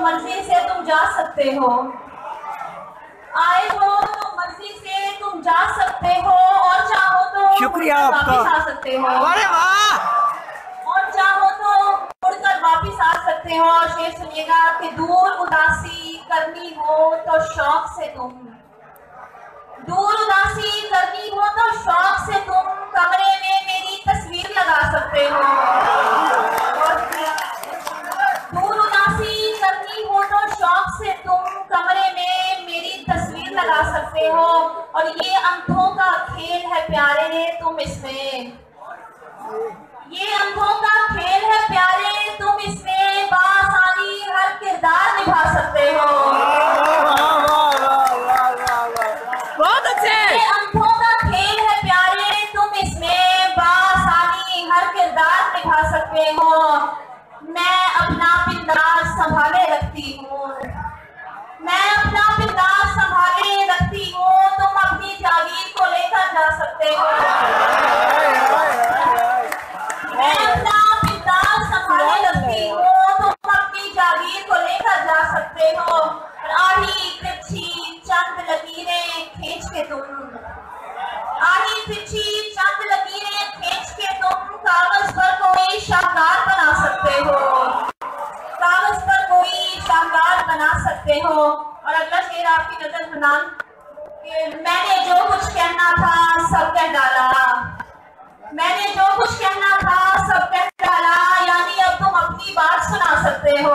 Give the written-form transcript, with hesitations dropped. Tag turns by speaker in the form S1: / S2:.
S1: मर्जी से तुम जा सकते हो, आए हो तो मर्जी से तुम जा सकते हो, और चाहो तो
S2: शुक्रिया आपका,
S1: वापिस आ सकते हो।
S2: अरे वाह,
S1: और चाहो तो मुड़कर वापिस आ सकते हो। और शेर सुनिएगा कि दूर उदासी करनी हो तो शौक से तुम, दूर उदासी करनी हो तो शौक से तुम कमरे में मेरी तस्वीर लगा सकते हो। दूर उदासी करनी हो तो शौक से तुम कमरे में मेरी तस्वीर लगा सकते हो। और ये अंधों का खेल है प्यारे तुम इसमें, ये अंधों का खेल है प्यारे तुम इसमें बासानी हर किरदार निभा सकते हो।
S2: बहुत अच्छे।
S1: ये अंधों का खेल है प्यारे तुम इसमें बासानी हर किरदार निभा सकते हो। मैं अपना पिंडार संभाले रखती हूँ, मैं अपना पिंडार संभाले रखती हूँ, तुम अपनी जागीर को लेकर जा सकते हो। मैं अपना पिंडार संभाले रखती हूँ, तुम अपनी जागीर को लेकर जा सकते हो। आही तिरछी चंद लकीरें खींच के तुम, आही तिरछी चंद लकीरें खींच के तुम कागज पर कोई शानदार बना सकते हो, कागज पर कोई शानदार बना सकते हो। और अगला शेर आपकी नजर बनान कि मैंने जो कुछ कहना था सब कह डाला, मैंने जो कुछ कहना था सब कह डाला, यानी अब तुम अपनी बात सुना सकते हो।